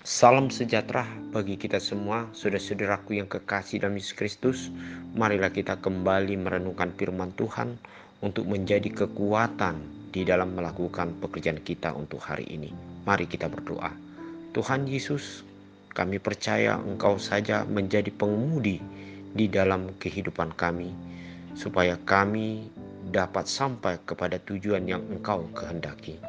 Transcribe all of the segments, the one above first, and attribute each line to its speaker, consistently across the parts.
Speaker 1: Salam sejahtera bagi kita semua, saudara-saudaraku yang kekasih dalam Yesus Kristus. Marilah kita kembali merenungkan firman Tuhan untuk menjadi kekuatan di dalam melakukan pekerjaan kita untuk hari ini. Mari kita berdoa. Tuhan Yesus, kami percaya Engkau saja menjadi pengemudi di dalam kehidupan kami, supaya kami dapat sampai kepada tujuan yang Engkau kehendaki.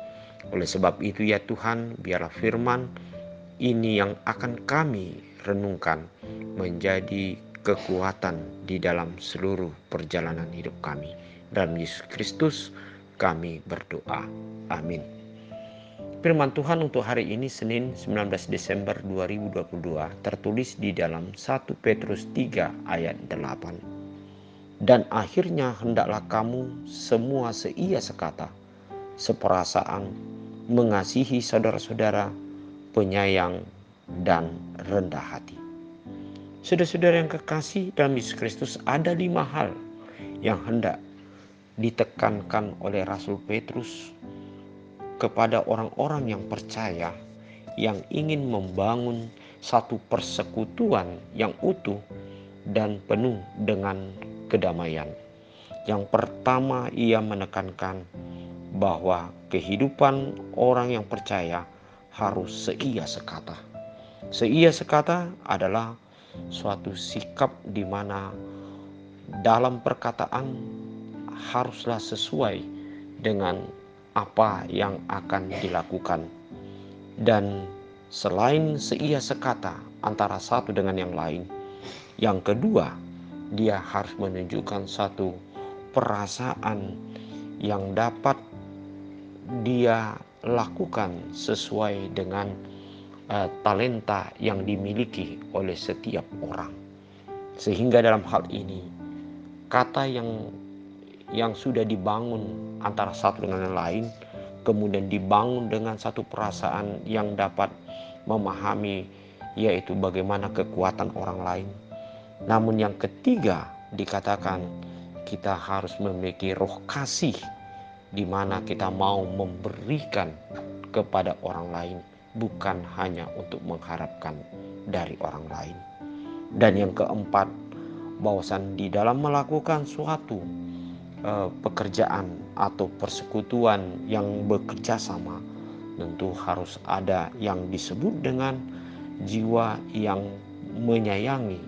Speaker 1: Oleh sebab itu ya Tuhan, biarlah firman ini yang akan kami renungkan menjadi kekuatan di dalam seluruh perjalanan hidup kami. Dalam Yesus Kristus kami berdoa. Amin. Firman Tuhan untuk hari ini Senin 19 Desember 2022 tertulis di dalam 1 Petrus 3 ayat 8. Dan akhirnya hendaklah kamu semua seia sekata, seperasaan, mengasihi saudara-saudara, penyayang, dan rendah hati. Saudara-saudara yang kekasih dalam Yesus Kristus, ada 5 hal yang hendak ditekankan oleh Rasul Petrus kepada orang-orang yang percaya, yang ingin membangun satu persekutuan yang utuh dan penuh dengan kedamaian. Yang pertama, ia menekankan bahwa kehidupan orang yang percaya harus seia sekata. Seia sekata adalah suatu sikap di mana dalam perkataan haruslah sesuai dengan apa yang akan dilakukan. Dan selain seia sekata antara satu dengan yang lain, yang kedua, dia harus menunjukkan satu perasaan yang dapat dia lakukan sesuai dengan talenta yang dimiliki oleh setiap orang. Sehingga dalam hal ini kata yang sudah dibangun antara satu dengan yang lain, kemudian dibangun dengan satu perasaan yang dapat memahami, yaitu bagaimana kekuatan orang lain. Namun yang ketiga dikatakan kita harus memiliki roh kasih, di mana kita mau memberikan kepada orang lain, bukan hanya untuk mengharapkan dari orang lain. Dan yang keempat, bahwasan di dalam melakukan suatu pekerjaan atau persekutuan yang bekerja sama, tentu harus ada yang disebut dengan jiwa yang menyayangi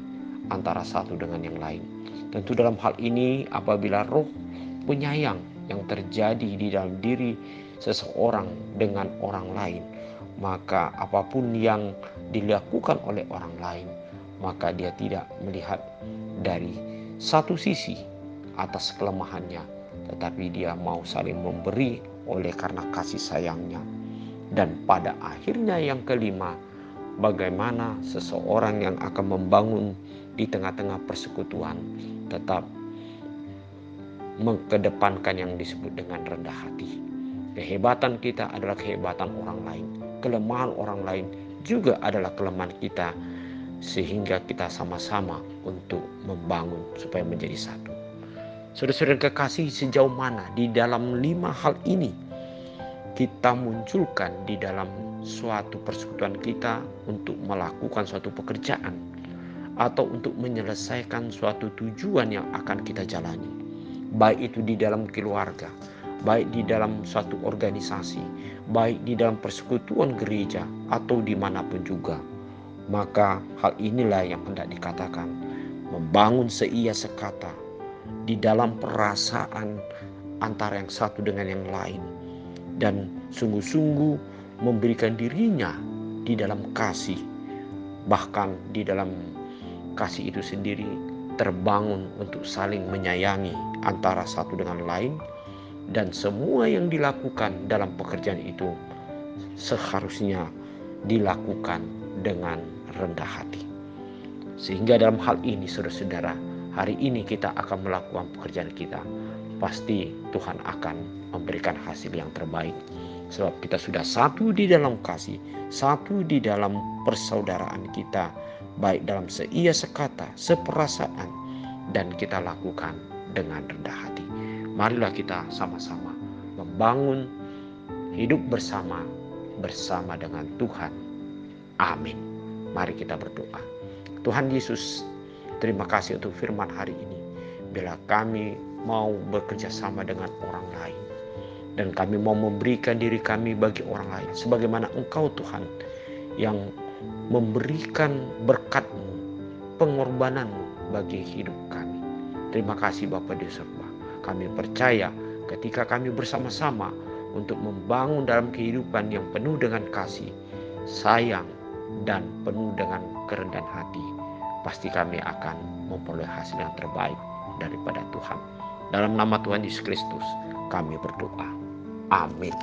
Speaker 1: antara satu dengan yang lain. Tentu dalam hal ini apabila roh penyayang yang terjadi di dalam diri seseorang dengan orang lain, maka apapun yang dilakukan oleh orang lain, maka dia tidak melihat dari satu sisi atas kelemahannya, tetapi dia mau saling memberi oleh karena kasih sayangnya. Dan pada akhirnya yang kelima, bagaimana seseorang yang akan membangun di tengah-tengah persekutuan tetap mengedepankan yang disebut dengan rendah hati. Kehebatan kita adalah kehebatan orang lain, kelemahan orang lain juga adalah kelemahan kita, sehingga kita sama-sama untuk membangun supaya menjadi satu. Saudara-saudara kekasih, sejauh mana di dalam 5 hal ini kita munculkan di dalam suatu persekutuan kita untuk melakukan suatu pekerjaan atau untuk menyelesaikan suatu tujuan yang akan kita jalani, baik itu di dalam keluarga, baik di dalam suatu organisasi, baik di dalam persekutuan gereja atau dimanapun juga. Maka hal inilah yang hendak dikatakan membangun seia sekata di dalam perasaan antara yang satu dengan yang lain, dan sungguh-sungguh memberikan dirinya di dalam kasih. Bahkan di dalam kasih itu sendiri terbangun untuk saling menyayangi antara satu dengan lain, dan semua yang dilakukan dalam pekerjaan itu seharusnya dilakukan dengan rendah hati. Sehingga dalam hal ini saudara-saudara, hari ini kita akan melakukan pekerjaan kita, pasti Tuhan akan memberikan hasil yang terbaik. Sebab kita sudah satu di dalam kasih, satu di dalam persaudaraan kita, baik dalam seia sekata, seperasaan, dan kita lakukan dengan rendah hati. Marilah kita sama-sama membangun hidup bersama dengan Tuhan Amin. Mari kita berdoa. Tuhan Yesus, terima kasih untuk firman hari ini. Bila kami mau bekerja sama dengan orang lain, dan kami mau memberikan diri kami bagi orang lain, sebagaimana Engkau Tuhan yang memberikan berkat-Mu, pengorbanan-Mu bagi hidup kami. Terima kasih Bapa di surga. Kami percaya ketika kami bersama-sama untuk membangun dalam kehidupan yang penuh dengan kasih, sayang, dan penuh dengan kerendahan hati, pasti kami akan memperoleh hasil yang terbaik daripada Tuhan. Dalam nama Tuhan Yesus Kristus kami berdoa. Amin.